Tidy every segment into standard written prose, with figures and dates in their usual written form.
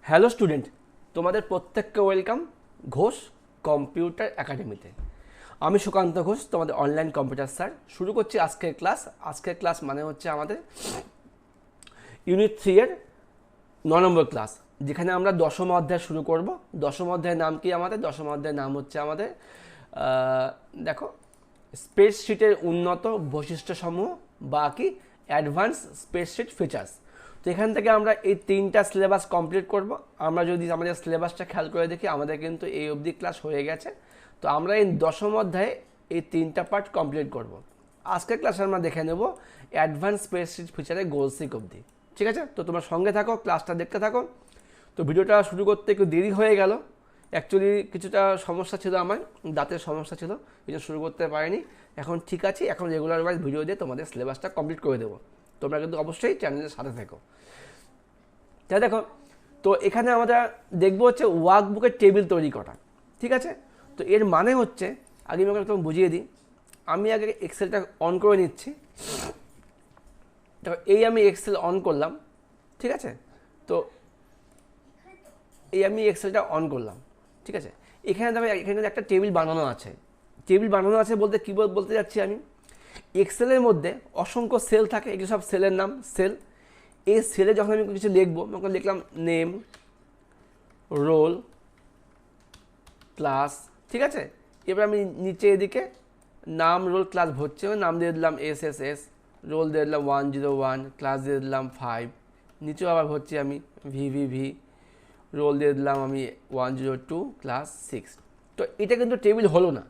Hello student, তোমাদের প্রত্যেককে welcome Ghosh computer একাডেমিতে। আমি সুকান্ত ঘোষ, তোমাদের অনলাইন কম্পিউটার স্যার। শুরু করছি আজকের ক্লাস। আজকের ক্লাস মানে হচ্ছে আমাদের ইউনিট 3 এর 9 নম্বর ক্লাস, যেখানে আমরা দশম অধ্যায় শুরু করব। দশম অধ্যায়ের নাম কি? আমাদের দশম অধ্যায়ের নাম হচ্ছে আমাদের দেখো, স্প্রেডশিটের উন্নত বৈশিষ্ট্যসমূহ বা কি অ্যাডভান্স স্প্রেডশিট ফিচার্স। তো এখান থেকে আমরা এই 3টা সিলেবাস কমপ্লিট করব। আমরা যদি আমাদের সিলেবাসটা খেয়াল করে দেখি, আমাদের কিন্তু এই অবধি ক্লাস হয়ে গেছে। তো আমরা এই দশম অধ্যায়ে এই 3টা পার্ট কমপ্লিট করব। আজকের ক্লাসে আমরা দেখে নেব অ্যাডভান্স স্প্রেডশিট ফিচারের গোলসিক অবধি। ঠিক আছে, তো তোমার সঙ্গে থাকো, ক্লাসটা দেখতে থাকো। তো ভিডিওটা শুরু করতে একটু দেরি হয়ে গেল। অ্যাকচুয়ালি কিছুটা সমস্যা ছিল, আমার দাঁতের সমস্যা ছিল, এই জন্য শুরু করতে পারিনি। এখন ঠিক আছে, এখন রেগুলার ওয়াইজ ভিডিও দিয়ে তোমাদের সিলেবাসটা কমপ্লিট করে দেবো। তোমরা কিন্তু অবশ্যই চ্যানেলের সাথে থেকো। তাই দেখো, তো এখানে আমরা দেখবো হচ্ছে ওয়ার্কবুকের টেবিল তৈরি করা। ঠিক আছে, তো এর মানে হচ্ছে, আগে আমি তোমাকে বুঝিয়ে দিই। আমি আগে এক্সেলটা অন করে নিচ্ছি। দেখো, এই আমি এক্সেল অন করলাম। ঠিক আছে, তো এই আমি এক্সেলটা অন করলাম। ঠিক আছে, এখানে দেখো, এখানে একটা টেবিল বানানো আছে। টেবিল বানানো আছে বলতে কী বলতে যাচ্ছি আমি, এক্সেলের মধ্যে অসংখ্য সেল থাকে, এগুলো সব সেলের নাম, সেল। এই সেলে যখন আমি কিছু লিখবো, তখন লিখলাম নেম, রোল, ক্লাস। ঠিক আছে, এবার আমি নিচে এদিকে নাম, রোল, ক্লাস ভরছি। নাম দিয়ে দিলাম SSS, রোল দিয়ে দিলাম 101, ক্লাস দিয়ে দিলাম 5, নিচেও আবার ভরছি আমি VVV, রোল দিয়ে দিলাম আমি 102, ক্লাস 6। তো এটা কিন্তু টেবিল হলো না,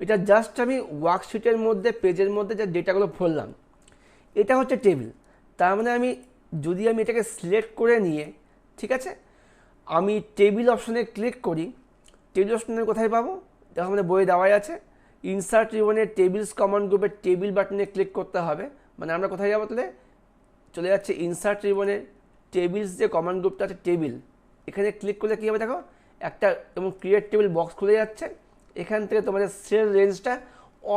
এটা জাস্ট আমি ওয়ার্কশিটের মধ্যে, পেজের মধ্যে যে ডেটাগুলো ভরলাম, এটা হচ্ছে টেবিল। তার মানে আমি যদি এটাকে সিলেক্ট করে নিয়ে, ঠিক আছে, আমি টেবিল অপশনে ক্লিক করি। টেবিল অপশনে কোথায় পাবো? দেখো, আমাদের বইয়ে দেওয়াই আছে, ইনসার্ট রিবনের টেবিলস কমান্ড গ্রুপের টেবিল বাটনে ক্লিক করতে হবে। মানে আমরা কোথায় যাবো? তাহলে চলে যাচ্ছে ইনসার্ট রিবনের টেবিলস, যে কমান্ড গ্রুপটা আছে টেবিল, এখানে ক্লিক করলে কী হবে? দেখো, একটা এবং ক্রিয়েট টেবিল বক্স খুলে যাচ্ছে। এখান থেকে তোমাদের সেল রেঞ্জটা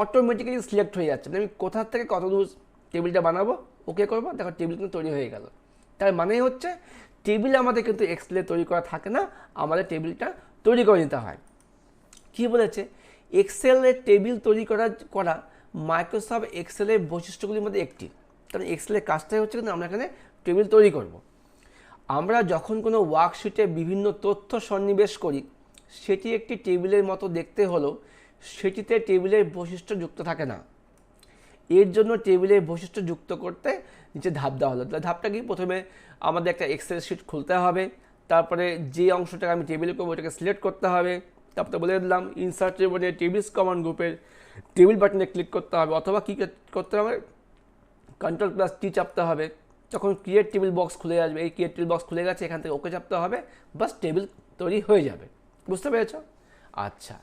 অটোমেটিক্যালি সিলেক্ট হয়ে যাচ্ছে। আমি কোথা থেকে কত দূর টেবিলটা বানাবো, ওকে করবো, দেখো টেবিল কিন্তু তৈরি হয়ে গেল। তার মানে হচ্ছে টেবিল আমাদের কিন্তু এক্সেলে তৈরি করা থাকে না, আমাদের টেবিলটা তৈরি করে নিতে হয়। কি বলেছে? এক্সেলের টেবিল তৈরি করা মাইক্রোসফট এক্সেলের বৈশিষ্ট্যগুলির মধ্যে একটি। কারণ এক্সেলের কাজটাই হচ্ছে কিন্তু আমরা এখানে টেবিল তৈরি করব। আমরা যখন কোনো ওয়ার্কশিটে বিভিন্ন তথ্য সন্নিবেশ করি, সেটি একটি টেবিলের মতো দেখতে হলেও সেটিতে টেবিলের বৈশিষ্ট্য যুক্ত থাকে না। এর জন্য টেবিলের বৈশিষ্ট্য যুক্ত করতে নিচে ধাপ দেওয়া হলো। তাহলে ধাপটা কি? প্রথমে আমাদের একটা এক্সেল শিট খুলতে হবে, তারপরে যে অংশটাকে আমি টেবিল করবো ওটাকে সিলেক্ট করতে হবে, তারপরে বলে দিলাম ইনসার্ট রিবনে টেবিলস কমান্ড গ্রুপের টেবিল বাটনে ক্লিক করতে হবে, অথবা কী করতে হবে, Ctrl+T চাপতে হবে। যখন ক্রিয়েট টেবিল বক্স খুলে আসবে, এই ক্রিয়েট টেবিল বক্স খুলে গেছে, এখান থেকে ওকে চাপতে হবে, বাস টেবিল তৈরি হয়ে যাবে। বুঝতে পেরেছ? আচ্ছা,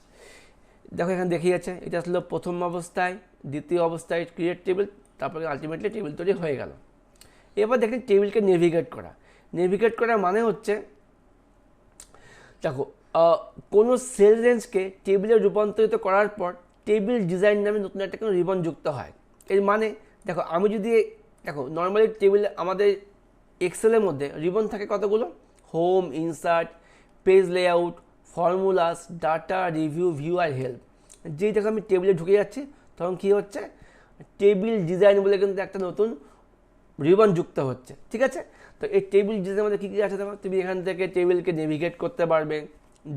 দেখো এখানে দেখিয়ে যাচ্ছে, এটা আসলে প্রথম অবস্থায়, দ্বিতীয় অবস্থায় ক্রিয়েট টেবিল, তারপরে আলটিমেটলি টেবিল তৈরি হয়ে গেল। এবার দেখেন টেবিলকে নেভিগেট করা। নেভিগেট করার মানে হচ্ছে, দেখো, কোনো সেল রেঞ্জকে টেবিলে রূপান্তরিত করার পর টেবিল ডিজাইন নামে নতুন একটা কোনো রিবন যুক্ত হয়। এর মানে দেখো, আমি যদি দেখো নর্মালি টেবিলে আমাদের এক্সেলের মধ্যে রিবন থাকে কতগুলো, home, insert, page layout, formulas, data, review, view আর হেল্প। যেই দেখো আমি টেবিলে ঢুকে যাচ্ছি, তখন কী হচ্ছে, টেবিল ডিজাইন বলে কিন্তু একটা নতুন রিবন যুক্ত হচ্ছে। ঠিক আছে, তো এই টেবিল ডিজাইনের মধ্যে কী কী আছে দেখো, তুমি এখান থেকে টেবিলকে নেভিগেট করতে পারবে,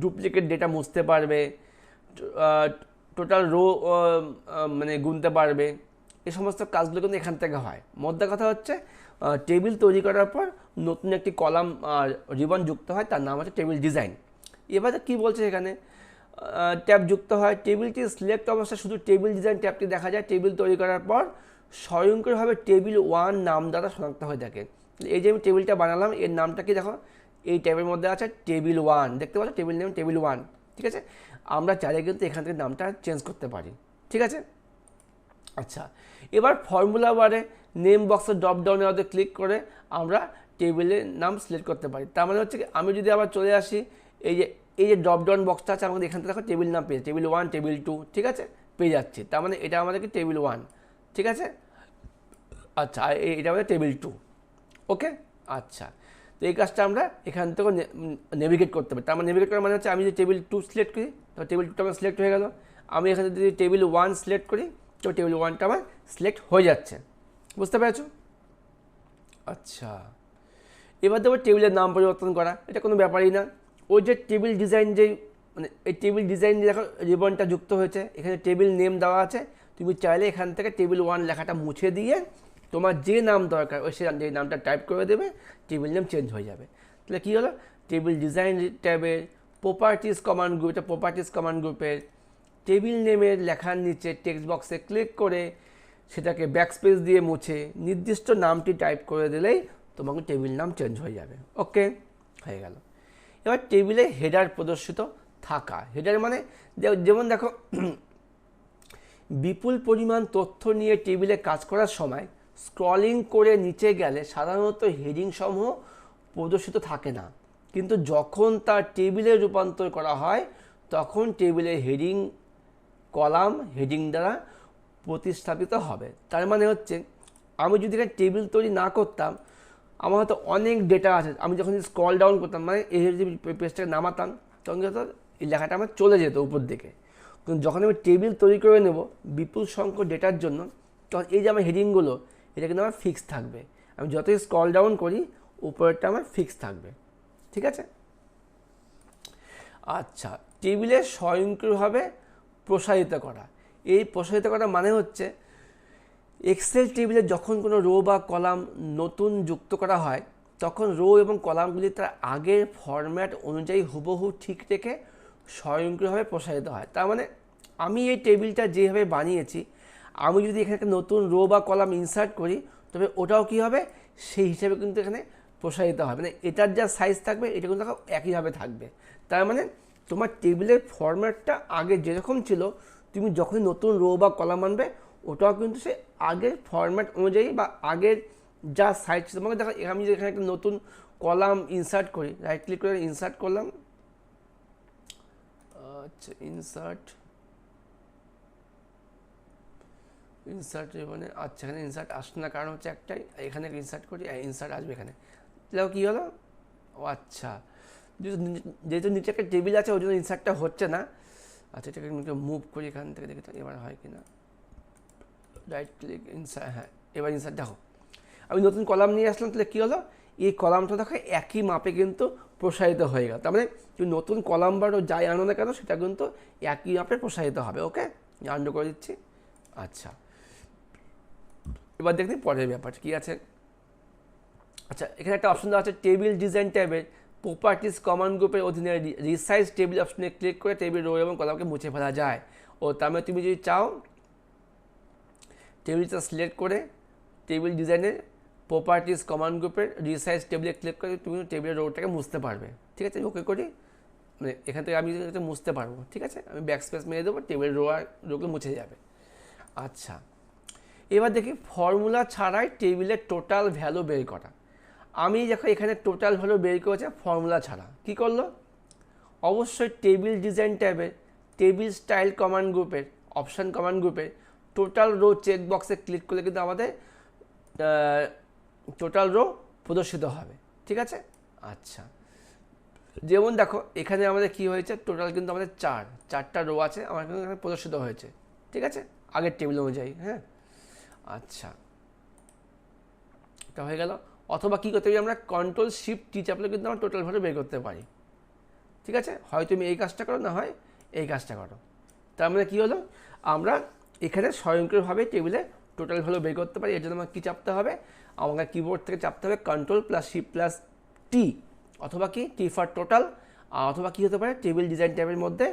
ডুপ্লিকেট ডেটা মুছতে পারবে, টোটাল রো মানে গুনতে পারবে। এই সমস্ত কাজগুলো কিন্তু এখান থেকে হয়। মধ্যে কথা হচ্ছে, টেবিল তৈরি করার পর নতুন একটি কলাম রিবন যুক্ত হয়, তার নাম হচ্ছে টেবিল ডিজাইন। এবারে কী বলছে এখানে, ট্যাব যুক্ত হয়। টেবিলটি সিলেক্ট অবস্থায় শুধু টেবিল ডিজাইন ট্যাবটি দেখা যায়। টেবিল তৈরি করার পর স্বয়ংক্রিয়ভাবে টেবিল 1 নাম দ্বারা শনাক্ত হয়ে থাকে। এই যে আমি টেবিলটা বানালাম, এর নামটা কি দেখো, এই ট্যাবের মধ্যে আছে টেবিল 1, দেখতে পাচ্ছ, টেবিল নেম টেবিল 1। ঠিক আছে, আমরা চাইলে কিন্তু এখান থেকে নামটা চেঞ্জ করতে পারি। ঠিক আছে, আচ্ছা, এবার ফর্মুলা বারে নেম বক্সের ড্রপ ডাউনে ওদের ক্লিক করে আমরা টেবিলের নাম সিলেক্ট করতে পারি। তার মানে হচ্ছে কি, আমি যদি আবার চলে আসি, এই যে ড্রপ ডাউন বক্সটা আছে, আমাদের এখান থেকে দেখো টেবিল নাম পেয়ে, টেবিল 1, টেবিল 2, ঠিক আছে, পেয়ে যাচ্ছি। তার মানে এটা আমাদেরকে টেবিল 1, ঠিক আছে। আচ্ছা, এটা আমাদের টেবিল 2, ওকে। আচ্ছা, তো এই কাজটা আমরা এখান থেকে নেভিগেট করতে পারি। তার মানে নেভিগেট করার মানে হচ্ছে আমি যদি টেবিল 2 সিলেক্ট করি তো টেবিল 2টা আমার সিলেক্ট হয়ে গেল, আমি এখানে যদি টেবিল 1 সিলেক্ট করি তো টেবিল 1টা আমার সিলেক্ট হয়ে যাচ্ছে। বুঝতে পেরেছো? আচ্ছা, এবার দেবো টেবিলের নাম পরিবর্তন করা, এটা কোনো ব্যাপারই না। ওই যে টেবিল ডিজাইন মানে এই টেবিল ডিজাইন যে দেখো রিবনটা যুক্ত হয়েছে, এখানে টেবিল নেম দেওয়া আছে, তুমি চাইলে এখান থেকে টেবিল 1 লেখাটা মুছে দিয়ে তোমার যে নাম দরকার ওই সে নামটা টাইপ করে দেবে, টেবিল নেম চেঞ্জ হয়ে যাবে। তাহলে কী হলো, টেবিল ডিজাইন ট্যাবের প্রপার্টিস কমান্ড গ্রুপ, এটা প্রপার্টিস কমান্ড গ্রুপের টেবিল নেমের লেখার নিচে টেক্সট বক্সে ক্লিক করে সেটাকে ব্যাকস্পেস দিয়ে মুছে নির্দিষ্ট নামটি টাইপ করে দিলেই তোমাকে টেবিল নাম চেঞ্জ হয়ে যাবে। ওকে, হয়ে গেল। এবার টেবিলে হেডার প্রদর্শিত থাকা, হেডার মানে যেমন দেখো বিপুল পরিমাণ তথ্য নিয়ে টেবিলে কাজ করার সময় স্ক্রলিং করে নিচে গেলে সাধারণত হেডিং সমূহ প্রদর্শিত থাকে না, কিন্তু যখন তা টেবিলে রূপান্তর করা হয় তখন টেবিলের হেডিং কলাম হেডিং দ্বারা প্রতিস্থাপিত হবে। তার মানে হচ্ছে আমি যদি এখানে টেবিল তৈরি না করতাম, আমার হয়তো অনেক ডেটা আছে, আমি যখন স্ক্রল ডাউন করতাম মানে এই যে পেজটাকে নামাতাম তখন হয়তো এই লেখাটা আমার চলে যেত উপর দিকে। কিন্তু যখন আমি টেবিল তৈরি করে নেব বিপুল সংখ্যক ডেটার জন্য, তখন এই যে আমার হেডিংগুলো এটা কিন্তু আমার ফিক্স থাকবে, আমি যতই স্ক্রল ডাউন করি উপরেরটা আমার ফিক্স থাকবে। ঠিক আছে? আচ্ছা, টেবিলে স্বয়ংক্রিয়ভাবে প্রসারিত করা, এই প্রসারিত করা মানে হচ্ছে এক্সেল টেবিলে যখন কোনো রো বা কলাম নতুন যুক্ত করা হয় তখন রো এবং কলামগুলি তার আগের ফরম্যাট অনুযায়ী হুবহু ঠিক রেখে স্বয়ংক্রিয়ভাবে প্রসারিত হয়। তার মানে আমি এই টেবিলটা যেভাবে বানিয়েছি, আমি যদি এখানে একটা নতুন রো বা কলাম ইনসার্ট করি তবে ওটাও কী হবে সেই হিসেবে কিন্তু এখানে প্রসারিত হবে, মানে এটার যা সাইজ থাকবে এটা কিন্তু একইভাবে থাকবে। তার মানে তোমার টেবিলের ফরম্যাটটা আগে যেরকম ছিল তুমি যখন নতুন রো বা কলাম আনবে ওটাও কিন্তু সে আগের ফরম্যাট অনুযায়ী বা আগের যা সাইজ ছিল। তোমাকে দেখো আমি যদি এখানে একটা নতুন কলাম ইনসার্ট করি, রাইট ক্লিক করে ইনসার্ট করলাম, আচ্ছা ইনসার্ট মানে আচ্ছা এখানে ইনসার্ট আসছে না, কারণ হচ্ছে একটাই, এখানে ইনসার্ট করি ইনসার্ট আসবে এখানে। তাহলে কী হলো, ও আচ্ছা যেহেতু নিচে একটা টেবিল আছে ওই জন্য ইনসার্টটা হচ্ছে না। আচ্ছা এটাকে মুভ করি এখান থেকে, দেখি তো এবার হয় কি না। রাইট ক্লিক ইনসার্ট, হ্যাঁ এবার ইনসার্ট দেখো আমি নতুন কলাম নিয়ে আসলাম, তাহলে কী হলো এই কলামটা দেখো একই মাপে কিন্তু প্রসারিত হয়ে গেল। তার মানে তুমি নতুন কলাম বারও যাই আনো না কেন সেটা কিন্তু একই মাপে প্রসারিত হবে। ওকে, আন্ডু করে দিচ্ছি। আচ্ছা এবার দেখি পরের ব্যাপারটা কী আছে। আচ্ছা এখানে একটা অপশন দেওয়া আছে টেবিল ডিজাইন ট্যাবের প্রপার্টিস কমান্ড গ্রুপের অধীনে রিসাইজ টেবিল অপশনে ক্লিক করে টেবিল রো এবং কলামকে মুছে ফেলা যায়। ও তার মানে তুমি যদি চাও টেবিলটা সিলেক্ট করে টেবিল ডিজাইনের প্রপার্টিস কমান্ড গ্রুপের রিসাইজ টেবিলে ক্লিক করে তুমি টেবিলের রোটাকে মুছতে পারবে। ঠিক আছে, ওকে করি, মানে এখান থেকে আমি মুছতে পারবো। ঠিক আছে, আমি ব্যাক স্পেস মেরে দেবো, টেবিল রোকে মুছে যাবে। আচ্ছা এবার দেখি ফর্মুলা ছাড়াই টেবিলের টোটাল ভ্যালু বের করা। আমি দেখো এখানে টোটাল ভ্যালু বের করেছে ফর্মুলা ছাড়া। কি করলো, অবশ্যই টেবিল ডিজাইন ট্যাবের টেবিল স্টাইল কমান্ড গ্রুপের অপশান কমান্ড গ্রুপের টোটাল রো চেক বক্সে ক্লিক করলে কিন্তু আমাদের টোটাল রো প্রদর্শিত হবে। ঠিক আছে, আচ্ছা যেমন দেখো এখানে আমাদের কি হয়েছে, টোটাল কিন্তু আমাদের চারটা রো আছে আমার কিন্তু এখানে প্রদর্শিত হয়েছে। ঠিক আছে, আগের টেবিল অনুযায়ী। হ্যাঁ আচ্ছা এটা হয়ে গেল। অথবা কী করতে পারি আমরা, কন্ট্রোল শিফট টি চাপলে কিন্তু আমরা টোটাল ভ্যালু বের করতে পারি। ঠিক আছে, হয় তুমি এই কাজটা করো না হয় এই কাজটা করো। তার মানে কী হলো, আমরা এখানে স্বয়ংক্রিয়ভাবে টেবিলে টোটাল ভ্যালু বের করতে পারি। এর জন্য আমাকে কী চাপতে হবে, আমাকে কিবোর্ড থেকে চাপতে হবে কন্ট্রোল প্লাস শিফট প্লাস টি, অথবা কি টি ফর টোটাল, অথবা কী হতে পারে টেবিল ডিজাইন ট্যাবের মধ্যে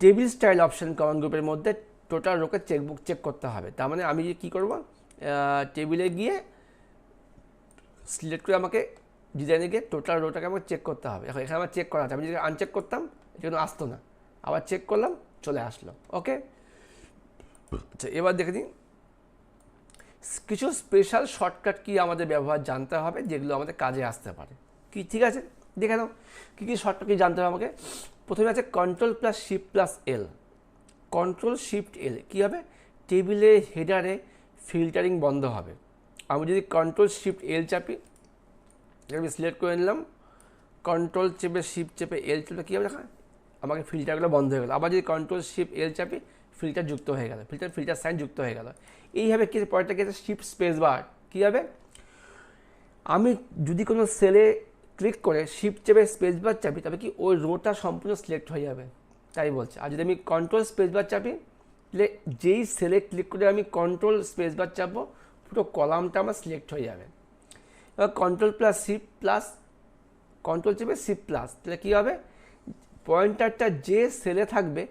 টেবিল স্টাইল অপশন কমান্ড গ্রুপের মধ্যে টোটাল রোকে চেক করতে হবে। তার মানে আমি কী করবো, টেবিলে গিয়ে সিলেক্ট করে আমাকে ডিজাইনে গিয়ে টোটাল রোটাকে আমাকে চেক করতে হবে। এখন এখানে আমার চেক করা আছে, আমি যদি আনচেক করতাম এটা কিন্তু আসতো না, আবার চেক করলাম চলে আসলো। ওকে, আচ্ছা এবার দেখে নিই কিছু স্পেশাল শর্টকাট কি আমাদের ব্যবহার জানতে হবে যেগুলো আমাদের কাজে আসতে পারে। কি ঠিক আছে, দেখে নাও কী কী শর্টকাট কি জানতে হবে আমাকে। প্রথমে আছে control plus shift plus L. Control shift এল কী হবে, টেবিলের হেডারে ফিল্টারিং বন্ধ হবে। আমি যদি কন্ট্রোল শিফট এল চাপি আমি সিলেক্ট করে নিলাম, কন্ট্রোল চেপে শিফট চেপে এল চেপে কী হবে দেখা আমাকে ফিল্টারগুলো বন্ধ হয়ে গেলো। আবার যদি কন্ট্রোল শিফট এল চাপি ফিল্টার যুক্ত হয়ে গেল, ফিল্টার সাইন যুক্ত হয়ে গেল। এইভাবে কি পরেরটা কি আছে শিফট স্পেস বার, কী হবে আমি যদি কোনো সেলে ক্লিক করে শিফট চেপে স্পেস বার চাপি তবে কি ওই রোটা সম্পূর্ণ সিলেক্ট হয়ে যাবে, তাই বলছে। আর যদি আমি কন্ট্রোল স্পেস বার চাপি তাহলে যেই সেলে ক্লিক করে আমি কন্ট্রোল স্পেস বার চাপবো পুরো কলামটা আমার সিলেক্ট হয়ে যাবে। এবার control plus shift plus control চেপে শিফট প্লাস, তাহলে কী হবে পয়েন্টারটা যে সেলে থাকবে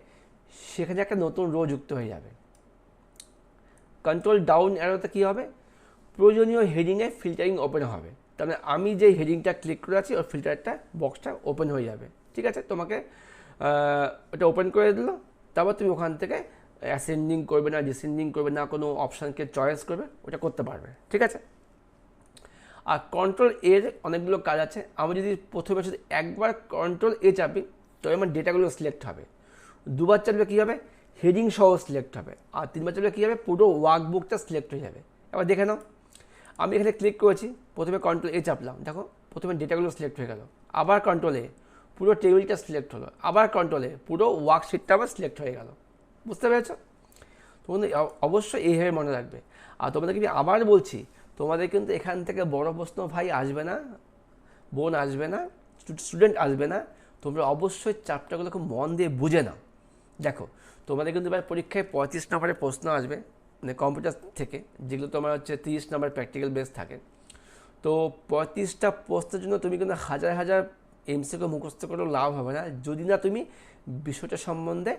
সেখানে একটা নতুন রো যুক্ত হয়ে যাবে। কন্ট্রোল ডাউন অ্যারোতে কী হবে প্রয়োজনীয় হেডিংয়ে ফিল্টারিং ওপেন হবে, তার মানে আমি যে হেডিংটা ক্লিক করে আছি ওর ফিল্টারটা বক্সটা ওপেন হয়ে যাবে। ঠিক আছে, তোমাকে ওটা ওপেন করে দিল, তারপর তুমি ওখান থেকে অ্যাসেন্ডিং করবে না ডিসেন্ডিং করবে না কোনো অপশানকে চয়েস করবে, ওটা করতে পারবে। ঠিক আছে, আর কন্ট্রোল এর অনেকগুলো কাজ আছে। আমি যদি প্রথমে শুধু একবার কন্ট্রোল এ চাপি তবে আমার ডেটাগুলো সিলেক্ট হবে, দুবার চাপলে কী হবে হেডিং সহ সিলেক্ট হবে, আর তিনবার চাপলে কী হবে পুরো ওয়ার্কবুকটা সিলেক্ট হয়ে যাবে। এবার দেখে নাও আমি এখানে ক্লিক করেছি, প্রথমে কন্ট্রোল এ চাপলাম, দেখো প্রথমে ডেটাগুলো সিলেক্ট হয়ে গেল, আবার কন্ট্রোল এ পুরো টেবিলটা সিলেক্ট হলো, আবার কন্ট্রোল এ পুরো ওয়ার্কশিটটা আবার সিলেক্ট হয়ে গেল। বুঝতে পেরেছ? তোমাদের অবশ্যই এইভাবে মনে রাখবে। আর তোমাদেরকে আমি আবার বলছি তোমাদের কিন্তু এখান থেকে বড় প্রশ্ন ভাই আসবে না, বোন আসবে না, স্টুডেন্ট আসবে না, তোমরা অবশ্যই চ্যাপ্টারগুলো খুব মন দিয়ে বুঝে নাও। দেখো তোমাদের কিন্তু এবার পরীক্ষায় 35 নম্বরের প্রশ্ন আসবে মানে কম্পিউটার থেকে, যেগুলো তোমার হচ্ছে 30 নম্বর প্র্যাকটিক্যাল বেস থাকে। তো 35টা প্রশ্নের জন্য তুমি কিন্তু হাজার হাজার এমসিকিউ মুখস্থ করেও লাভ হবে না যদি না তুমি বিষয়টা সম্বন্ধে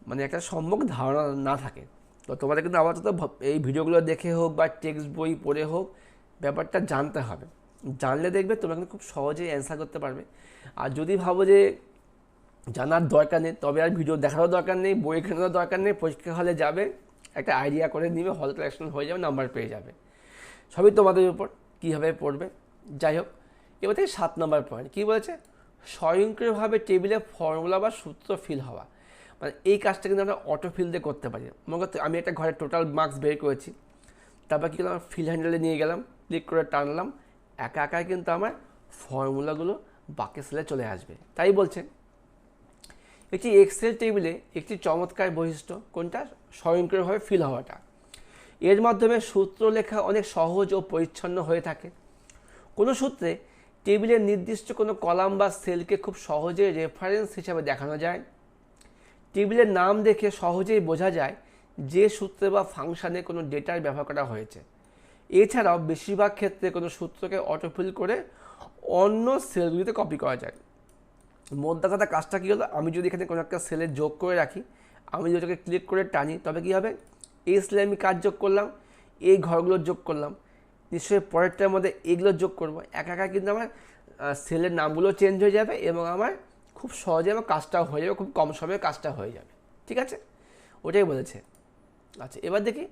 মানে একটা সম্যক ধারণা না থাকে। তো তোমাদের কিন্তু আপাতত এই ভিডিওগুলো দেখে হোক বা টেক্সট বই পড়ে হোক ব্যাপারটা জানতে হবে, জানলে দেখবে তোমরা কিন্তু খুব সহজেই অ্যান্সার করতে পারবে। আর যদি ভাবো যে জানার দরকার নেই তবে আর ভিডিও দেখারও দরকার নেই, বই কেনারও দরকার নেই, পরীক্ষা হলে যাবে একটা আইডিয়া করে নিবে, হল কালেকশন হয়ে যাবে, নাম্বার পেয়ে যাবে, সবই তোমাদের উপর কীভাবে পড়বে। যাই হোক, এবার থেকে 7 নম্বর পয়েন্ট কী বলেছে স্বয়ংক্রিয়ভাবে টেবিলে ফর্মুলা বা সূত্র ফিল হওয়া, মানে এই কাজটা কিন্তু আমরা অটো ফিল দিয়ে করতে পারি। মনে করতে আমি একটা ঘরে টোটাল মার্কস বের করেছি, তারপর কী করলাম ফিল হ্যান্ডেলে নিয়ে গেলাম, ক্লিক করে টানলাম, একা একাই কিন্তু আমার ফর্মুলাগুলো বাকি সেলে চলে আসবে। তাই বলছে একটি এক্সেল টেবিলে একটি চমৎকার বৈশিষ্ট্য কোনটা স্বয়ংক্রিয়ভাবে ফিল হওয়াটা, এর মাধ্যমে সূত্র লেখা অনেক সহজ ও পরিচ্ছন্ন হয়ে থাকে। কোনো সূত্রে টেবিলের নির্দিষ্ট কোনো কলাম বা সেলকে খুব সহজে রেফারেন্স হিসাবে দেখানো যায়। টেবিলের নাম দেখে সহজেই বোঝা যায় যে সূত্রে বা ফাংশানে কোনো ডেটার ব্যবহার করা হয়েছে। এছাড়াও বেশিরভাগ ক্ষেত্রে কোনো সূত্রকে অটোফিল করে অন্য সেলগুলিতে কপি করা যায়। মোদ্দা কথা কাজটা কী হলো আমি যদি এখানে কোনো একটা সেলে যোগ করে রাখি, আমি যদি ওটাকে ক্লিক করে টানি তবে কী হবে এই সেলে আমি কাজ যোগ করলাম, এই ঘরগুলো যোগ করলাম, নিশ্চয়ই পরেরটার মধ্যে এগুলো যোগ করবো, একা একা কিন্তু আমার সেলের নামগুলো চেঞ্জ হয়ে যাবে এবং আমার খুব সহজে আমার কাজটাও হয়ে যাবে, খুব কম সময়ে কাজটা হয়ে যাবে। ঠিক আছে, ওটাই বলেছে। আচ্ছা এবার দেখি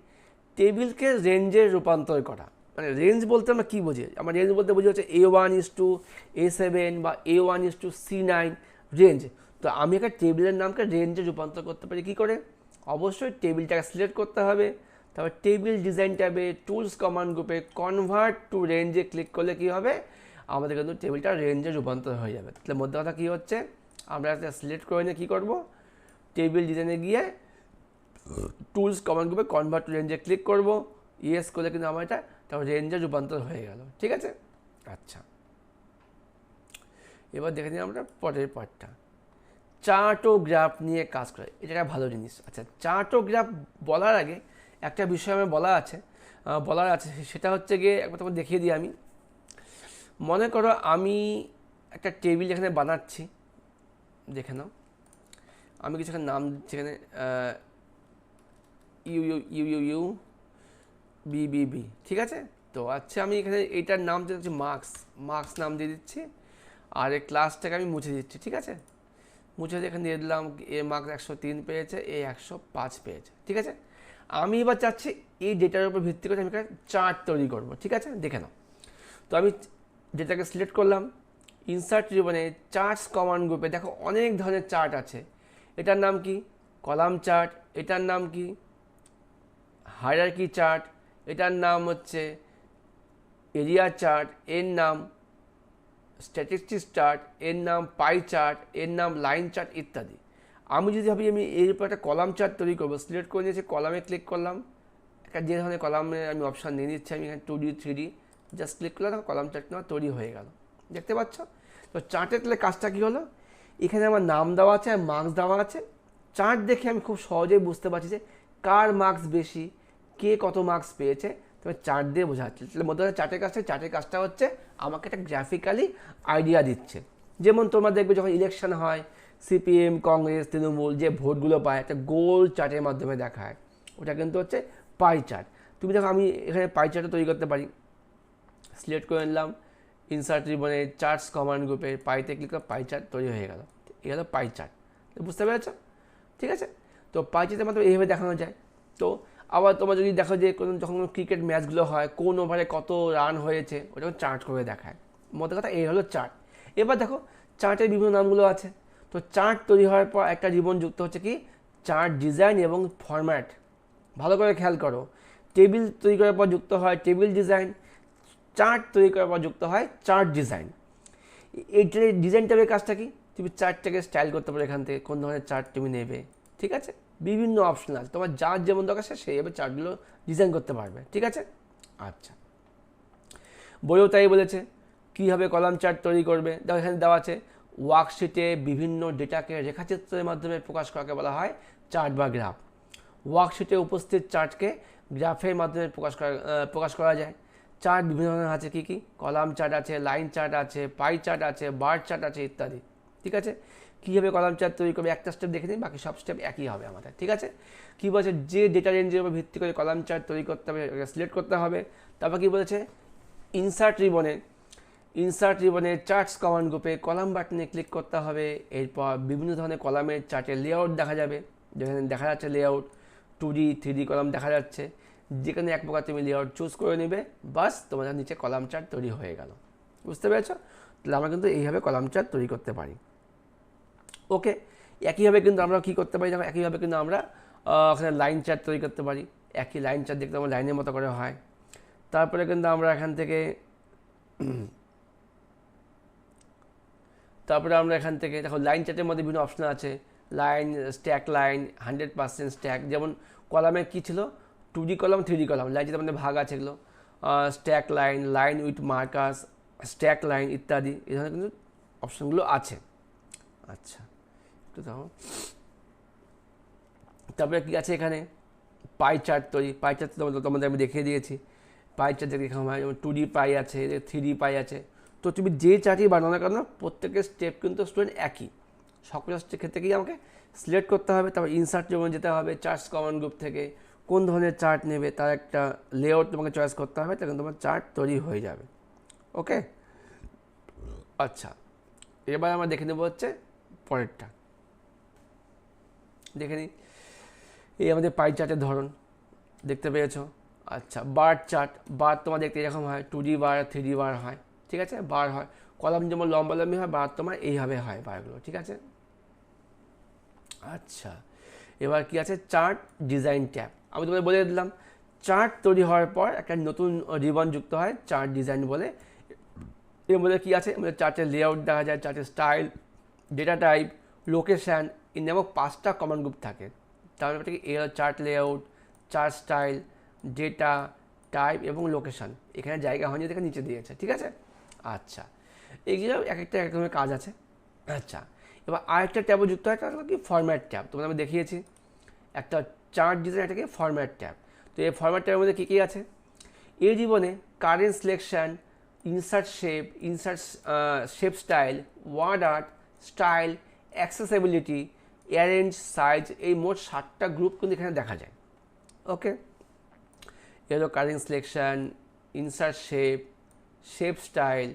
টেবিলকে রেঞ্জে রূপান্তর করা, মানে রেঞ্জ বলতে আমরা কী বুঝি, আমার রেঞ্জ বলতে বুঝি হচ্ছে A1:A7 বা A1:C9 রেঞ্জ। তো আমি একটা টেবিলের নামকে রেঞ্জে রূপান্তর করতে পারি কী করে, অবশ্যই টেবিলটাকে সিলেক্ট করতে হবে, তারপর টেবিল ডিজাইন ট্যাবে টুলস কমান্ড গ্রুপে কনভার্ট টু রেঞ্জে ক্লিক করলে কী হবে আমাদের কিন্তু টেবিলটা রেঞ্জে রূপান্তর হয়ে যাবে। তাহলে মধ্যে কথা কী হচ্ছে আমরা একটা সিলেক্ট করে নিয়ে কী করবো টেবিল ডিজাইনে গিয়ে টুলস কমান্ড গ্রুপে কনভার্ট টু রেঞ্জে ক্লিক করবো, ইয়েস করলে কিন্তু আমার এটা তারপর রেঞ্জে রূপান্তর হয়ে গেল। ঠিক আছে, আচ্ছা এবার দেখে নিই আমরা পরের পার্টটা চার্ট ও গ্রাফ নিয়ে কাজ করে, এটা একটা ভালো জিনিস। আচ্ছা চার্ট ও গ্রাফ বলার আগে একটা বিষয় আমার বলার আছে সেটা হচ্ছে গিয়ে একবার তোমাকে দেখিয়ে দিই। আমি মনে করো আমি একটা টেবিল এখানে বানাচ্ছি, দেখে নাও আমি কিছু নাম দিচ্ছি এখানে ইউ বি, ঠিক আছে। তো আচ্ছা আমি এখানে এইটার নাম দিচ্ছি মার্কস নাম দিয়ে দিচ্ছি, আর এই ক্লাসটাকে আমি মুছে দিচ্ছি। ঠিক আছে, মুছে দিয়ে এখানে দিয়ে দিলাম এ মার্কস 103 পেয়েছে, এ 105 পেয়েছে। ঠিক আছে, আমি এবার চাচ্ছি এই ডেটার উপর ভিত্তি করে আমি একটা চার্ট তৈরি করবো। ঠিক আছে, দেখে নাও। তো আমি ডেটাকে সিলেক্ট করলাম, ইনসার্ট রিবনে চার্টস কমান্ড গ্রুপে দেখো অনেক ধরনের চার্ট আছে। এটার নাম কি কলাম চার্ট, এটার নাম কি হায়ারার্কি চার্ট, এটার নাম হচ্ছে এরিয়া চার্ট, এর নাম স্ট্যাটিস্টিক্স চার্ট, এর নাম পাই চার্ট, এর নাম লাইন চার্ট ইত্যাদি। আমি যদি ভাবি আমি এর উপর একটা কলাম চার্ট তৈরি করবো, সিলেক্ট করে নিয়েছি, কলামে ক্লিক করলাম, একটা যে ধরনের কলামে আমি অপশান নিয়ে নিচ্ছি, আমি এখানে 2D 3D জাস্ট ক্লিক করলাম, কলাম চার্ট নেওয়া তৈরি হয়ে গেল। দেখতে পাচ্ছ? তো চার্টের তাহলে কাজটা কী হলো, এখানে আমার নাম দেওয়া আছে আর মার্কস দেওয়া আছে। চার্ট দেখে আমি খুব সহজেই বুঝতে পারছি যে কার মার্কস বেশি, কে কত মার্কস পেয়েছে, তবে চার্ট দিয়ে বোঝাচ্ছে। তাহলে মধ্যে চার্টের কাজটা হচ্ছে আমাকে একটা গ্রাফিক্যালি আইডিয়া দিচ্ছে। যেমন তোমরা দেখবে যখন ইলেকশন হয়, সিপিএম, কংগ্রেস, তৃণমূল যে ভোটগুলো পায় একটা গোল চার্টের মাধ্যমে দেখায়, ওটা কিন্তু হচ্ছে পাই চার্ট। তুমি দেখো আমি এখানে পাই চার্টও তৈরি করতে পারি, সিলেক্ট করে নিলাম, ইনসার্ট রিবনে চার্টস কমান্ড গ্রুপে পাইতে ক্লিক করে পাই চার্ট তৈরি হয়ে গেল। এই হলো পাই চার্ট, বুঝতে পেরেছ? ঠিক আছে, তো পাই চার্টের মাধ্যমে এইভাবে দেখানো যায়। তো আবার তোমরা যদি দেখো যে যখন ক্রিকেট ম্যাচগুলো হয়, কোন ওভারে কত রান হয়েছে, ওটা চার্ট করে দেখায়। মধ্যে কথা এই হলো চার্ট। এবার দেখো চার্টের বিভিন্ন নামগুলো আছে। তো চার্ট তৈরি হওয়ার পর একটা রিবন যুক্ত হচ্ছে কি, চার্ট ডিজাইন এবং ফরম্যাট। ভালো করে খেয়াল করো, টেবিল তৈরি করার পর যুক্ত হয় টেবিল ডিজাইন, চার্ট তৈরি করার পর যুক্ত হয় চার্ট ডিজাইন। এই ডিজাইন ট্যাবের কাজটা কি, তুমি চার্টটাকে স্টাইল করতে পারো, এখান থেকে কোন ধরনের চার্ট তুমি নেবে। ঠিক আছে, বিভিন্ন অপশন আছে, তোমার যার যেমন দরকার সেইভাবে চার্টগুলো ডিজাইন করতে পারবে। ঠিক আছে, আচ্ছা, বইও তাই বলেছে কীভাবে কলাম চার্ট তৈরি করবে। দেখো এখানে দেওয়া আছে, ওয়ার্কশিটে বিভিন্ন ডেটাকে রেখাচিত্রের মাধ্যমে প্রকাশ করাকে বলা হয় চার্ট বা গ্রাফ। ওয়ার্কশিটে উপস্থিত চার্টকে গ্রাফের মাধ্যমে প্রকাশ করা যায়। চার্ট বিভিন্ন ধরনের আছে, কী কী, কলাম চার্ট আছে, লাইন চার্ট আছে, পাই চার্ট আছে, বার চার্ট আছে ইত্যাদি। ঠিক আছে, কীভাবে কলাম চার্ট তৈরি করবে একটা স্টেপ দেখে নিন, বাকি সব স্টেপ একই হবে আমাদের। ঠিক আছে, কী বলছে, যে ডেটা রেঞ্জের উপর ভিত্তি করে কলাম চার্ট তৈরি করতে হবে, সিলেক্ট করতে হবে। তারপর কী বলেছে, ইনসার্ট রিবনে চার্টস কমান্ড গ্রুপে কলাম বাটনে ক্লিক করতে হবে। এরপর বিভিন্ন ধরনের কলামের চার্টের লেআউট দেখা যাবে, যেখানে দেখা যাচ্ছে লেআউট 2D 3D কলাম দেখা যাচ্ছে, যেখানে এক প্রকার তুমি লেআউট চুজ করে নেবে, বাস তোমাদের নিচে কলাম চার্ট তৈরি হয়ে গেল। বুঝতে পেরেছো? তাহলে আমরা কিন্তু এইভাবে কলাম চার্ট তৈরি করতে পারি। ওকে, একইভাবে কিন্তু আমরা কী করতে পারি, দেখো একইভাবে কিন্তু আমরা ওখানে লাইন চার্ট তৈরি করতে পারি। একই লাইন চার্ট দেখতে আমার লাইনের মতো করে হয়। তারপরে কিন্তু আমরা এখান থেকে দেখো লাইন চার্টের মধ্যে বিভিন্ন অপশন আছে, লাইন, স্ট্যাক লাইন, 100% স্ট্যাক। যেমন কলামে কী ছিল, 2D column 3D column, line চার্টের মধ্যে ভাগ আছে এগুলো, stack line, line with Marcus, stack line ইত্যাদি, এই ধরনের কিন্তু অপশনগুলো আছে। আচ্ছা, একটু দেখো তারপরে কী আছে এখানে, পাই চার্ট তৈরি। পাই চার্ট তোমাদের আমি দেখিয়ে দিয়েছি, পাই চার্ট দেখানো হয়, যেমন 2D পাই আছে, 3D পাই আছে। তো তুমি যে চার্টই বানানো কেন, প্রত্যেকের স্টেপ কিন্তু স্টুডেন্ট একই। সকল ক্ষেত্রে কি আমাকে সিলেক্ট করতে হবে, তারপর ইনসার্ট যেমন যেতে হবে, চার্টস কমান্ড গ্রুপ থেকে কোন ধরনের চার্ট নেবে তার একটা লেআউট তোমাকে চয়েস করতে হবে, তখন তোমার চার্ট তৈরি হয়ে যাবে। ওকে, আচ্ছা, এবার আমরা দেখে নেবো হচ্ছে পরেরটা, দেখে নিই। এই আমাদের পাই চার্টের ধরন দেখতে পেয়েছো। আচ্ছা, বার চার্ট, বার তোমার দেখতে এরকম হয়, 2D বার 3D বার হয়। ঠিক আছে, বার হয়, কলাম যেমন লম্বালম্বি হয়, বার তোমার এইভাবে হয় বারগুলো। ঠিক আছে, আচ্ছা, এবার কি আছে, চার্ট ডিজাইন ট্যাব। আমি তোমাদের বলে দিলাম, চার্ট তৈরি হওয়ার পর একটা নতুন রিবন যুক্ত হয় চার্ট ডিজাইন বলে। এর মধ্যে কী আছে, আমাদের চার্টের লেআউট দেখা যায়, চার্টের স্টাইল, ডেটা টাইপ, লোকেশান, এই নামক 5টা কমান্ড গ্রুপ থাকে। তার মধ্যে কি chart layout, chart style, data type এবং লোকেশান, এখানে জায়গা হয়নি দেখে নিচে দিয়েছে। ঠিক আছে, আচ্ছা, এইগুলো এক একটা এক রকমের কাজ আছে। আচ্ছা, এবার আরেকটা ট্যাবও যুক্ত হয়, তার কি ফরম্যাট ট্যাব। তোমাদের আমি দেখিয়েছি একটা চার্ট ডিজাইন, এটাকে ফরম্যাট ট্যাব। তো এই ফরম্যাট ট্যাবের মধ্যে কী কী আছে, এই জীবনে current selection, insert shape style, word art, style, accessibility, arrange, size, এই মোট 7টা গ্রুপ কিন্তু এখানে দেখা যায়। ওকে, এগুলো current selection, insert shape style,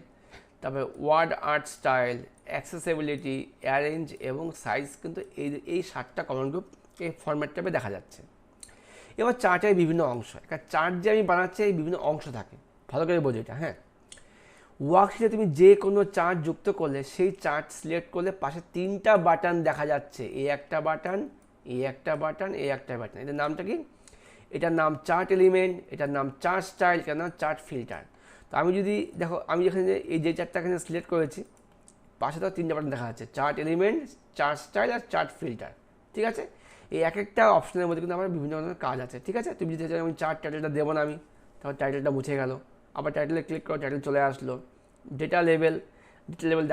তারপরে word art style, accessibility, arrange এবং সাইজ কিন্তু এই 7টা কমন গ্রুপ এই ফরম্যাট ট্যাবে দেখা যাচ্ছে। এবার চার্টের বিভিন্ন অংশ, একটা চার্ট যে আমি বানাচ্ছি এই বিভিন্ন অংশ থাকে, ভালো করে বোঝো এটা। হ্যাঁ, ওয়ার্কশিটে তুমি যে কোনো চার্ট যুক্ত করলে সেই চার্ট সিলেক্ট করলে পাশে 3টা বাটন দেখা যাচ্ছে, এই একটা বাটন, এই একটা বাটন, এই একটা বাটন। এটার নামটা কি, এটার নাম চার্ট এলিমেন্ট, এটার নাম চার্ট স্টাইল, এটার নাম চার্ট ফিল্টার। তো আমি যদি দেখো, আমি এখানে এই যে চারটা এখানে সিলেক্ট করেছি, পাশে তো 3টে বাটন দেখা যাচ্ছে, চার্ট এলিমেন্ট, চার্ট স্টাইল আর চার্ট ফিল্টার। ঠিক আছে, এই এক একটা অপশনের মধ্যে কিন্তু আমার বিভিন্ন ধরনের কাজ আছে। ঠিক আছে, তুমি যদি আমি চার্ট টাইটেলটা দেবো না আমি, তাহলে টাইটেলটা মুছে গেল, আবার টাইটেলে ক্লিক করো, টাইটেল চলে আসলো। ডেটা লেভেল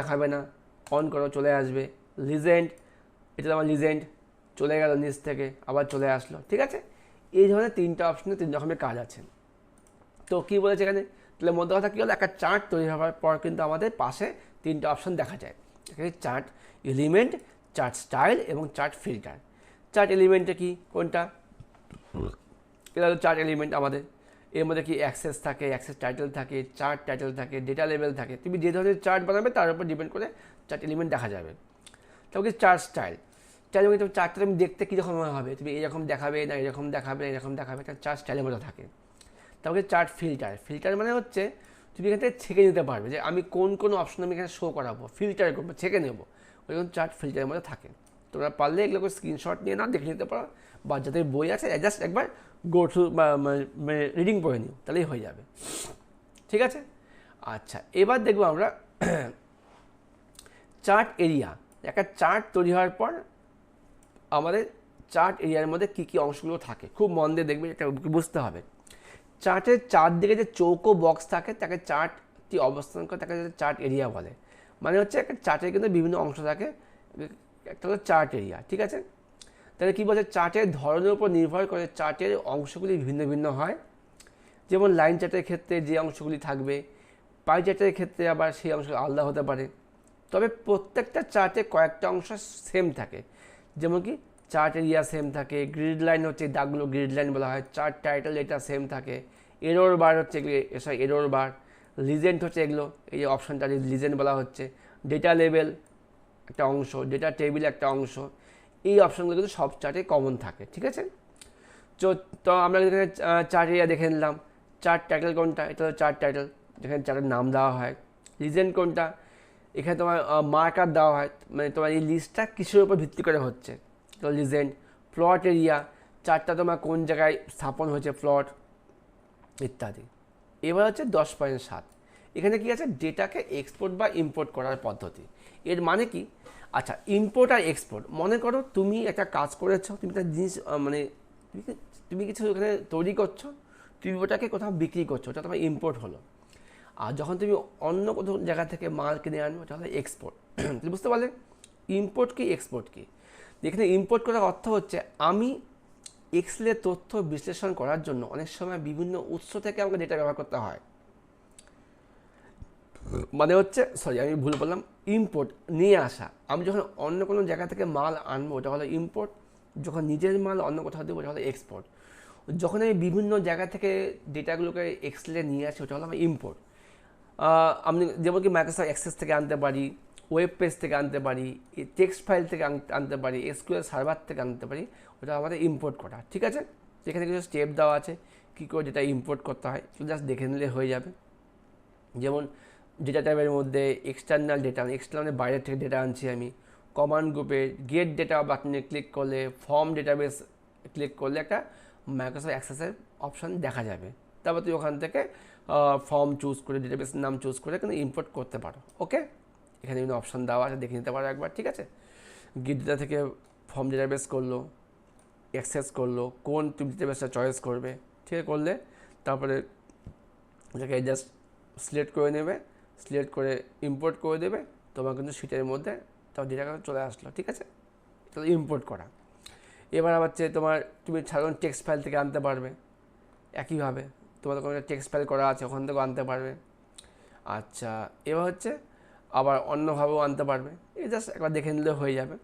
দেখাবে না, অন করো, চলে আসবে। লিজেন্ড, এটা আমার লিজেন্ড, চলে গেল নিচ থেকে, আবার চলে আসলো। ঠিক আছে, এই ধরনের 3টে অপশনে 3 রকমের কাজ আছে। তো কী বলেছে এখানে, তাহলে মধ্যে কথা কী হলো, একটা চার্ট তৈরি হওয়ার পর কিন্তু আমাদের পাশে 3টে অপশন দেখা যায়। এখানে চার্ট এলিমেন্ট, চার্ট স্টাইল এবং চার্ট ফিল্টার। চার্ট এলিমেন্টে কি, কোনটা, এটা হলো চার্ট এলিমেন্ট আমাদের। এর মধ্যে কি অ্যাক্সেস থাকে, অ্যাক্সেস টাইটেল থাকে, চার্ট টাইটেল থাকে, ডেটা লেভেল থাকে। তুমি যে ধরনের চার্ট বানাবে তার উপর ডিপেন্ড করে চার্ট এলিমেন্ট দেখা যাবে। তারপর কি চার্ট স্টাইল, চার্ট তুমি চার্টটা তুমি দেখতে কীরকম হবে, তুমি এরকম দেখাবে না এরকম দেখাবে, এরকম দেখাবে, এটা চার্ট স্টাইলের মধ্যে থাকে। তারপরে চার্ট ফিল্টার, ফিল্টার মানে হচ্ছে তুমি এখান থেকে ছেঁকে নিতে পারবে যে আমি কোন কোন অপশন আমি এখানে শো করাবো, ফিল্টার করবো, ছেঁকে নেবো, ওইরকম চার্ট ফিল্টারের মধ্যে থাকে। তোমরা পারলে এগুলো করে স্ক্রিনশট নিয়ে নাও, দেখে নিতে পারো, বা যাদের বই আছে জাস্ট একবার গো থ্রু মানে রিডিং করে নিও, তাহলেই হয়ে যাবে। ঠিক আছে, আচ্ছা এবার দেখবো আমরা চার্ট এরিয়া। একটা চার্ট তৈরি হওয়ার পর আমাদের চার্ট এরিয়ার মধ্যে কী কী অংশগুলো থাকে, খুব মন দিয়ে দেখবে, এটা বুঝতে হবে। চার্টের চারদিকে যে চৌকো বক্স থাকে তাকে চার্টটি অবস্থান করে, তাকে চার্ট এরিয়া বলে। মানে হচ্ছে একটা চার্টের কিন্তু বিভিন্ন অংশ থাকে, একটা হলো চার্ট এরিয়া। ঠিক আছে, তাহলে কী বলছে, চার্টের ধরনের উপর নির্ভর করে চার্টের অংশগুলি ভিন্ন ভিন্ন হয়। যেমন লাইন চার্টের ক্ষেত্রে যে অংশগুলি থাকবে, পাই চার্টের ক্ষেত্রে আবার সেই অংশগুলো আলাদা হতে পারে। তবে প্রত্যেকটা চার্টে কয়েকটা অংশ সেম থাকে, যেমন কি চার্ট এরিয়া সেম থাকে, গ্রিড লাইন হচ্ছে দাগগুলো গ্রিড লাইন বলা হয়, চার্ট টাইটেল এটা সেম থাকে, এরর বার হচ্ছে এরর বার, লিজেন্ড হচ্ছে এগুলো, এই যে অপশানটা লিজেন্ড বলা হচ্ছে, ডেটা লেভেল একটা অংশ, ডেটা টেবিল একটা অংশ, এই অপশানগুলো কিন্তু সব চার্টে কমন থাকে। ঠিক আছে, তো আমরা এখানে চার্ট এরিয়া দেখে নিলাম। চার্ট টাইটেল কোনটা, এটা হলো চার্ট টাইটেল, যেখানে চার্টের নাম দেওয়া হয়। লিজেন্ড কোনটা, এখানে তোমার মার্কার দেওয়া হয়, মানে তোমার এই লিস্টটা কিসের উপর ভিত্তি করে হচ্ছে, তো লিজেন্ড। প্লট এরিয়া, চার্টটা তোমার কোন জায়গায় স্থাপন হয়েছে, প্লট ইত্যাদি। এবার হচ্ছে 10.7, এখানে কি আছে, ডেটাকে এক্সপোর্ট বা ইম্পোর্ট করার পদ্ধতি। এর মানে কি, আচ্ছা ইম্পোর্ট আর এক্সপোর্ট, মনে করো তুমি একটা কাজ করেছো, তুমি একটা জিনিস মানে তুমি কিছু এখানে তৈরি করছো, তুমি ওটাকে কোথাও বিক্রি করছো, ওটা তোমার ইম্পোর্ট হলো। আর যখন তুমি অন্য কোথাও জায়গা থেকে মাল কিনে আনবে, ওটা হলো এক্সপোর্ট। তুমি বুঝতে পারলে ইম্পোর্ট কি এক্সপোর্ট কি। এখানে ইম্পোর্ট করার অর্থ হচ্ছে আমি এক্সেলের তথ্য বিশ্লেষণ করার জন্য অনেক সময় বিভিন্ন উৎস থেকে আমাকে ডেটা ব্যবহার করতে হয়। মানে হচ্ছে আমি ভুল বললাম, ইম্পোর্ট নিয়ে আসা, আমি যখন অন্য কোনো জায়গা থেকে মাল আনবো ওটা হলো ইম্পোর্ট, যখন নিজের মাল অন্য কোথাও দেবো ওটা হলো এক্সপোর্ট। যখন আমি বিভিন্ন জায়গা থেকে ডেটাগুলোকে এক্সেলে নিয়ে আসি ওটা হলো আমার ইম্পোর্ট। আমি যেমন কি মাইক্রোসফট অ্যাক্সেস থেকে আনতে পারি, ওয়েব পেজ থেকে আনতে পারি, টেক্সট ফাইল থেকে আনতে পারি, এসকিউএল সার্ভার থেকে আনতে পারি, ওটা আমাদের ইম্পোর্ট করা। ঠিক আছে, যেখানে কিছু স্টেপ দেওয়া আছে কী করে ডেটা ইম্পোর্ট করতে হয়, জাস্ট দেখে নিলে হয়ে যাবে। যেমন ডেটা টাইপের মধ্যে এক্সটার্নাল ডেটা, এক্সটার্নালের বাইরের থেকে ডেটা আনছি আমি, কমান্ড গ্রুপে গেট ডেটা বাটনে ক্লিক করলে, ফর্ম ডেটাবেস ক্লিক করলে একটা মাইক্রোসফট অ্যাক্সেসের অপশান দেখা যাবে। তারপর তুই ওখান থেকে ফর্ম চুজ করে, ডেটাবেস নাম চুজ করে কিন্তু ইম্পোর্ট করতে পারো। ওকে, এখানে বিভিন্ন অপশান দেওয়া আছে, দেখে নিতে পারো একবার। ঠিক আছে, গেট ডেটা থেকে ফর্ম ডেটাবেস করলো, অ্যাক্সেস করলো, কোন তুমি ডেটাবেসটা চয়েস করবে, ঠিক আছে, করলে তারপরে এটাকে জাস্ট সিলেক্ট করে নেবে, সিলেক্ট করে ইম্পোর্ট করে দেবে, তোমার কিন্তু সিটের মধ্যে তার ডেটা চলে আসলো। ঠিক আছে, তাহলে ইম্পোর্ট করা। এবার আবার তোমার তুমি সাধারণ টেক্সট ফাইল থেকে আনতে পারবে, একইভাবে তোমাদের কোনো টেক্সট ফাইল করা আছে ওখান থেকেও আনতে পারবে। আচ্ছা, এবার হচ্ছে আবার অন্যভাবেও আনতে পারবে, এই জাস্ট একবার দেখে নিলে হয়ে যাবে।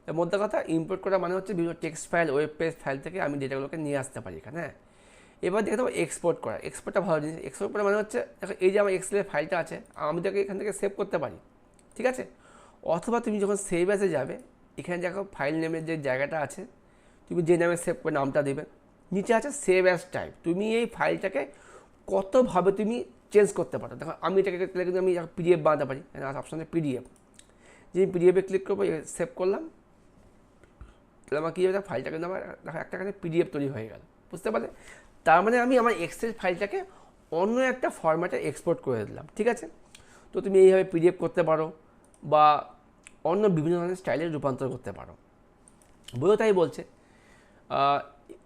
এর মধ্যে কথা, ইম্পোর্ট করা মানে হচ্ছে বিভিন্ন text file, web page file থেকে আমি ডেটাগুলোকে নিয়ে আসতে পারি এখানে। হ্যাঁ, এবার দেখে দেবো এক্সপোর্ট করা। এক্সপোর্টটা ভালো জিনিস। এক্সপোর্ট করা মানে হচ্ছে দেখো এই যে আমার এক্সেলের ফাইলটা আছে, আমি তাকে এখান থেকে সেভ করতে পারি। ঠিক আছে, অথবা তুমি যখন সেভ অ্যাসে যাবে, এখানে দেখো ফাইল নেমের যে জায়গাটা আছে, তুমি যে নামে সেভ করে নামটা দেবে, নিচে আছে সেভ অ্যাস টাইপ। তুমি এই ফাইলটাকে কতভাবে তুমি চেঞ্জ করতে পারো। দেখো আমি এটাকে কিন্তু আমি পিডিএফ বানাতে পারি, অপশানে পিডিএফ, যে পিডিএফে ক্লিক করবো, সেভ করলাম, তাহলে আমার কী হবে, ফাইলটা কিন্তু আমার দেখো একটা পিডিএফ তৈরি হয়ে গেল। বুঝতে পারলে, তার মানে আমি আমার এক্সেল ফাইলটাকে অন্য একটা ফরম্যাটে এক্সপোর্ট করে দিলাম, ঠিক আছে। তো তুমি এইভাবে পিডিএফ করতে পারো বা অন্য বিভিন্ন ধরনের স্টাইলে রূপান্তর করতে পারো। বইও তাই বলছে,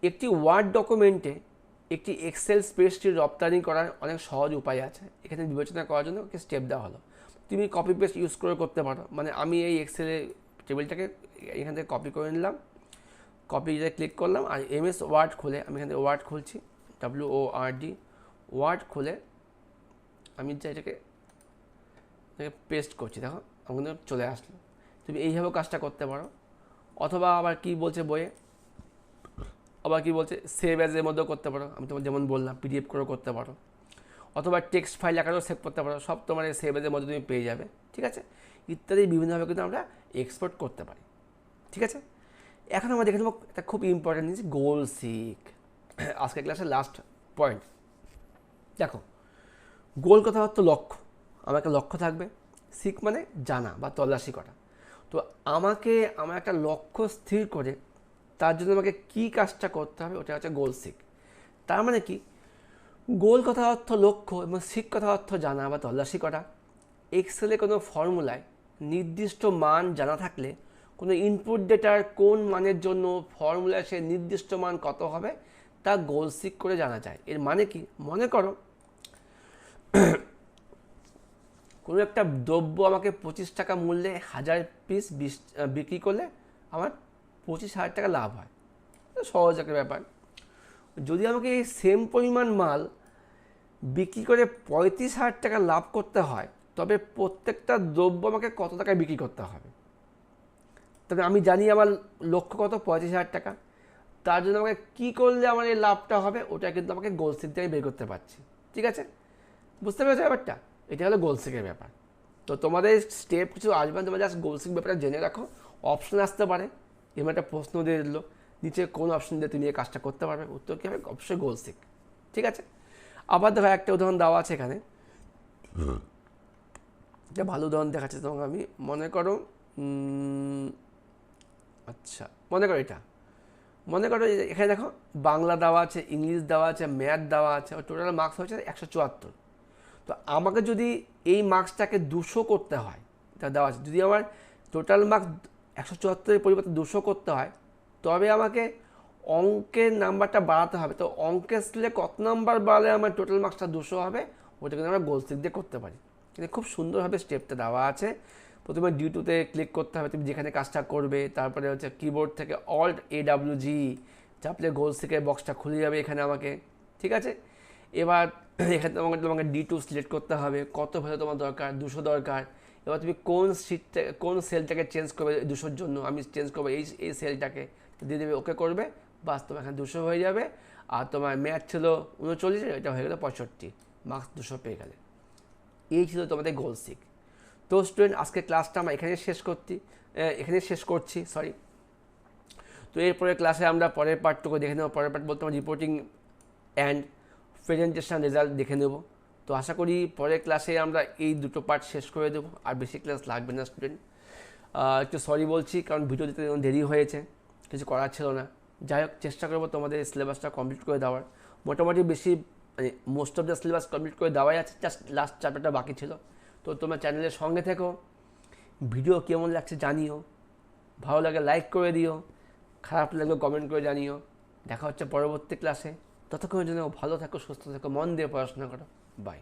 একটি ওয়ার্ড ডকুমেন্টে একটি এক্সেল স্প্রেডশিট রপ্তানি করার অনেক সহজ উপায় আছে। এখানে বিবেচনা করার জন্য একটা স্টেপ দেওয়া হলো। তুমি কপি পেস্ট ইউজ করে করতে পারো। মানে আমি এই এক্সেলে টেবিলটাকে এখান থেকে কপি করে নিলাম, কপিতে ক্লিক করলাম, আর এমএস ওয়ার্ড খুলে আমি এখান থেকে ওয়ার্ড খুলছি, WORD ওয়ার্ড খুলে আমি এটাকে পেস্ট করছি, দেখো আমার কিন্তু চলে আসলো। তুমি এইভাবেও কাজটা করতে পারো। অথবা আবার কি বলছে বইয়ে, আবার কি বলছে সেভ অ্যাজের মধ্যেও করতে পারো। আমি তোমার যেমন বললাম পিডিএফ করেও করতে পারো, অথবা টেক্সট ফাইল আকারেও সেভ করতে পারো। সব তোমার এই সেভ অ্যাজের মধ্যে তুমি পেয়ে যাবে, ঠিক আছে। ইত্যাদি বিভিন্নভাবে কিন্তু আমরা এক্সপোর্ট করতে পারি, ঠিক আছে। এখন আমরা দেখে নেবো একটা খুব ইম্পর্টেন্ট জিনিস, গোল সিক। আজকের ক্লাসের লাস্ট পয়েন্ট। দেখো, গোল কথা অর্থ লক্ষ্য। আমার একটা লক্ষ্য থাকবে, সিক মানে জানা বা তল্লাশি করা। তো আমাকে আমার একটা লক্ষ্য স্থির করে তার জন্য আমাকে কী কাজটা করতে হবে, ওটা হচ্ছে গোল সিক। তার মানে কি, গোল কথা অর্থ লক্ষ্য এবং সিক কথা অর্থ জানা বা তল্লাশি করা। এক্সেলে কোনো ফর্মুলায় নির্দিষ্ট মান জানা থাকলে কোনো ইনপুট ডেটার কোন মানের জন্য ফর্মুলায় সে নির্দিষ্ট মান কত হবে তা গোল সিক করে জানা যায়। এর মানে কি, মনে করো কোনো একটা দ্রব্য আমাকে 25 টাকা মূল্যে 1000 পিস বিক্রি করলে আমার 25,000 টাকা লাভ হয়। সহজ একটা ব্যাপার। যদি আমাকে এই সেম পরিমাণ মাল বিক্রি করে 35,000 টাকা লাভ করতে হয়, তবে প্রত্যেকটা দ্রব্য আমাকে কত টাকায় বিক্রি করতে হবে। তবে আমি জানি আমার লক্ষ্য কত, 35,000 টাকা। তার জন্য আমাকে কী করলে আমার এই লাভটা হবে, ওটা কিন্তু আমাকে গোল সিক দিয়ে বের করতে পারছি, ঠিক আছে। বুঝতে পেরেছো ব্যাপারটা? এটা হলো গোল সিকের ব্যাপার। তো তোমাদের স্টেপ কিছু আসবে, তোমরা জাস্ট গোল সিক ব্যাপারটা জেনে রাখো। অপশন আসতে পারে, এমন একটা প্রশ্ন দিয়ে দিল নিচে কোন অপশন দিয়ে তুমি এই কাজটা করতে পারবে, উত্তর কী হবে, অবশ্যই গোল সিক, ঠিক আছে। আবার দেখো একটা উদাহরণ দেওয়া আছে এখানে, একটা ভালো উদাহরণ দেখাচ্ছে তোমাকে আমি। মনে করো আচ্ছা, মনে করো এটা, মনে করো এখানে দেখো বাংলা দেওয়া আছে, ইংলিশ দেওয়া আছে, ম্যাথ দেওয়া আছে, টোটাল মার্কস হচ্ছে 174। তো আমাকে যদি এই মার্কসটাকে 200 করতে হয়, এটা দেওয়া আছে, যদি আমার টোটাল মার্কস 174-এর পরিবর্তে 200 করতে হয়, তবে আমাকে অঙ্কের নাম্বারটা বাড়াতে হবে। তো অঙ্কের স্কেলে কত নাম্বার বাড়লে আমার টোটাল মার্কসটা 200 হবে, ওটা কিন্তু আমরা গোল সিক দিয়ে করতে পারি। কিন্তু খুব সুন্দরভাবে স্টেপটা দেওয়া আছে। প্রথমে D2-তে ক্লিক করতে হবে তুমি যেখানে কাজটা করবে, তারপরে হচ্ছে কিবোর্ড থেকে Alt+AWG চাপলে গোল সিকের বক্সটা খুলে যাবে এখানে আমাকে, ঠিক আছে। এবার এখানে তোমাকে D2 সিলেক্ট করতে হবে, কত ভ্যালু তোমার দরকার, 200 দরকার। এবার তুমি কোন সেলটাকে চেঞ্জ করবে 200-র জন্য, আমি চেঞ্জ করবো এই সেলটাকে, দিয়ে দেবে, ওকে করবে, বাস তোমার এখানে 200 হয়ে যাবে। আর তোমার ম্যাথ ছিল 39, এটা হয়ে গেলো 65, মার্কস 200 পেয়ে গেলে। এই ছিল তোমাদের গোল সিক। তো স্টুডেন্ট, আজকে ক্লাসটা আমরা এখানে শেষ করছি। তো এরপরে ক্লাসে আমরা পরের পার্টটুকু দেখে নেব। পরের পার্ট বলতে আমরা রিপোর্টিং অ্যান্ড প্রেজেন্টেশন রেজাল্ট দেখে নেব। তো আশা করি পরের ক্লাসে আমরা এই দুটো পার্ট শেষ করে দেবো, আর বেশি ক্লাস লাগবে না স্টুডেন্ট। একটু সরি বলছি, কারণ ভিডিও দিতে দেরি হয়েছে, কিছু করার ছিল না। যাই হোক, চেষ্টা করবো তোমাদের সিলেবাসটা কমপ্লিট করে দেওয়ার। মোটামুটি বেশি মানে most of the syllabus complete করে দেওয়াই আছে, জাস্ট লাস্ট চ্যাপ্টারটা বাকি ছিল। তো তোমরা চ্যানেলের সঙ্গে থেকো, ভিডিও কেমন লাগছে জানিও, ভালো লাগে লাইক করে দিও, খারাপ লাগলে কমেন্ট করে জানিও। দেখা হচ্ছে পরবর্তী ক্লাসে। ততক্ষণের জন্য ভালো থাকো, সুস্থ থাকো, মন দিয়ে পড়াশোনা করো। বাই।